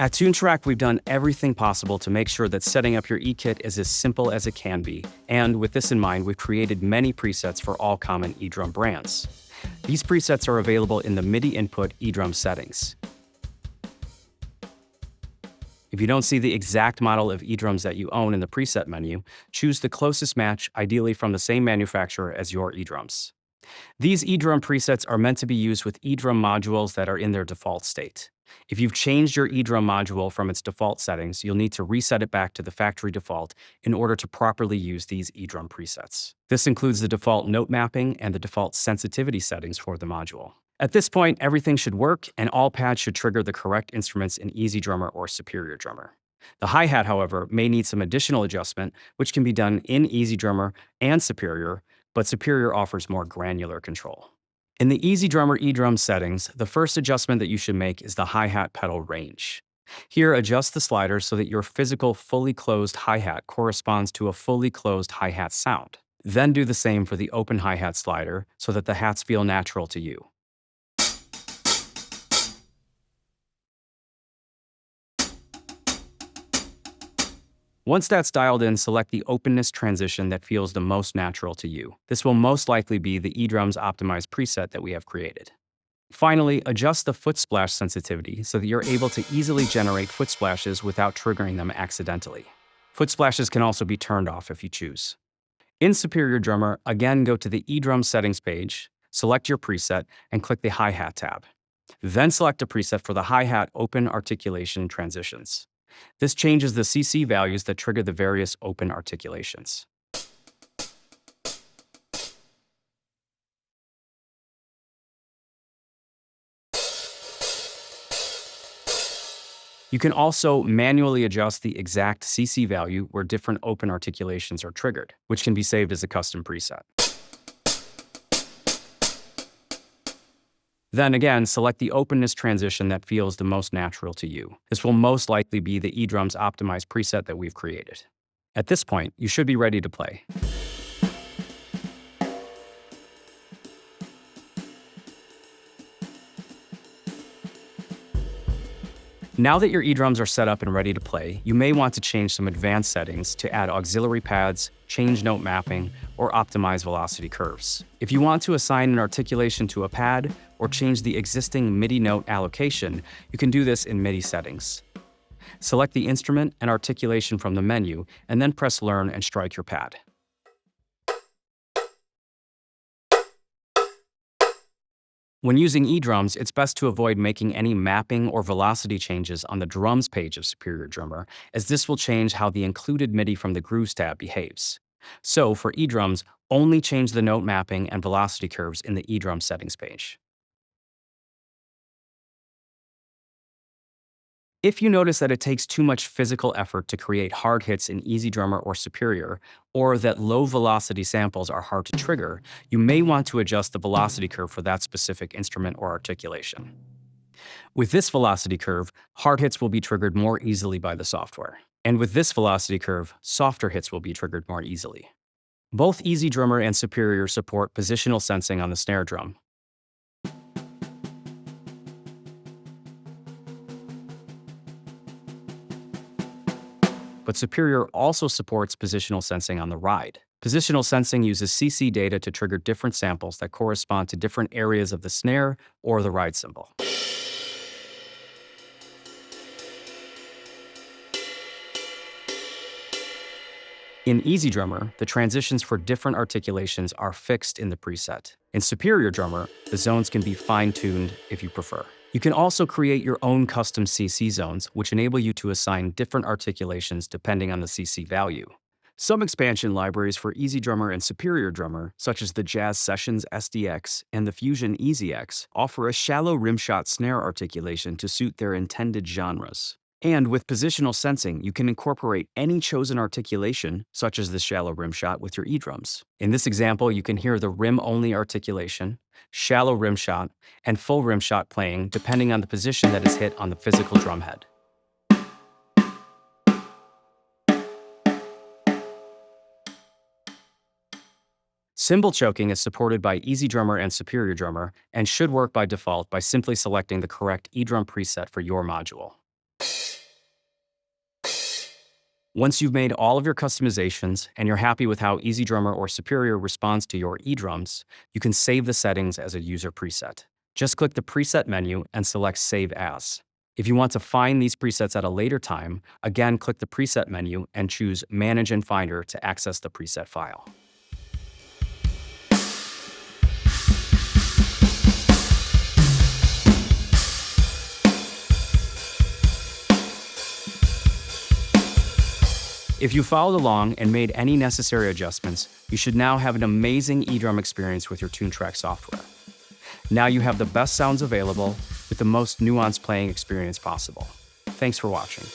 At Toontrack, we've done everything possible to make sure that setting up your e-kit is as simple as it can be, and with this in mind, we've created many presets for all common EZdrum brands. These presets are available in the MIDI input EZdrum settings. If you don't see the exact model of EZdrums that you own in the preset menu, choose the closest match, ideally from the same manufacturer as your EZdrums. These EZdrum presets are meant to be used with EZdrum modules that are in their default state. If you've changed your EZdrum module from its default settings, you'll need to reset it back to the factory default in order to properly use these EZdrum presets. This includes the default note mapping and the default sensitivity settings for the module. At this point, everything should work, and all pads should trigger the correct instruments in EZdrummer or Superior Drummer. The hi-hat, however, may need some additional adjustment, which can be done in EZdrummer and Superior, but Superior offers more granular control. In the EZdrummer EZdrum settings, the first adjustment that you should make is the hi-hat pedal range. Here, adjust the slider so that your physical fully closed hi-hat corresponds to a fully closed hi-hat sound. Then do the same for the open hi-hat slider so that the hats feel natural to you. Once that's dialed in, select the openness transition that feels the most natural to you. This will most likely be the EZdrum's optimized preset that we have created. Finally, adjust the foot splash sensitivity so that you're able to easily generate foot splashes without triggering them accidentally. Foot splashes can also be turned off if you choose. In Superior Drummer, again go to the EZdrum settings page, select your preset, and click the hi-hat tab. Then select a preset for the hi-hat open articulation transitions. This changes the CC values that trigger the various open articulations. You can also manually adjust the exact CC value where different open articulations are triggered, which can be saved as a custom preset. Then again, select the openness transition that feels the most natural to you. This will most likely be the EZdrum's optimized preset that we've created. At this point, you should be ready to play. Now that your EZdrums are set up and ready to play, you may want to change some advanced settings to add auxiliary pads, change note mapping, or optimize velocity curves. If you want to assign an articulation to a pad or change the existing MIDI note allocation, you can do this in MIDI settings. Select the instrument and articulation from the menu, and then press Learn and strike your pad. When using EZdrums, it's best to avoid making any mapping or velocity changes on the drums page of Superior Drummer, as this will change how the included MIDI from the Grooves tab behaves. So, for EZdrums, only change the note mapping and velocity curves in the EZdrum settings page. If you notice that it takes too much physical effort to create hard hits in EZdrummer or Superior, or that low velocity samples are hard to trigger, you may want to adjust the velocity curve for that specific instrument or articulation. With this velocity curve, hard hits will be triggered more easily by the software. And with this velocity curve, softer hits will be triggered more easily. Both EZdrummer and Superior support positional sensing on the snare drum. But Superior also supports positional sensing on the ride. Positional sensing uses CC data to trigger different samples that correspond to different areas of the snare or the ride cymbal. In EZdrummer, the transitions for different articulations are fixed in the preset. In Superior Drummer, the zones can be fine-tuned if you prefer. You can also create your own custom CC zones, which enable you to assign different articulations depending on the CC value. Some expansion libraries for EZdrummer and Superior Drummer, such as the Jazz Sessions SDX and the Fusion EZX, offer a shallow rimshot snare articulation to suit their intended genres. And with positional sensing, you can incorporate any chosen articulation, such as the shallow rimshot, with your EZdrums. In this example, you can hear the rim-only articulation, shallow rimshot, and full rimshot playing depending on the position that is hit on the physical drum head. Cymbal choking is supported by EZdrummer and Superior Drummer and should work by default by simply selecting the correct EZdrum preset for your module. Once you've made all of your customizations and you're happy with how EZdrummer or Superior responds to your eDrums, you can save the settings as a user preset. Just click the preset menu and select Save As. If you want to find these presets at a later time, again click the preset menu and choose Manage in Finder to access the preset file. If you followed along and made any necessary adjustments, you should now have an amazing eDrum experience with your Toontrack software. Now you have the best sounds available with the most nuanced playing experience possible. Thanks for watching.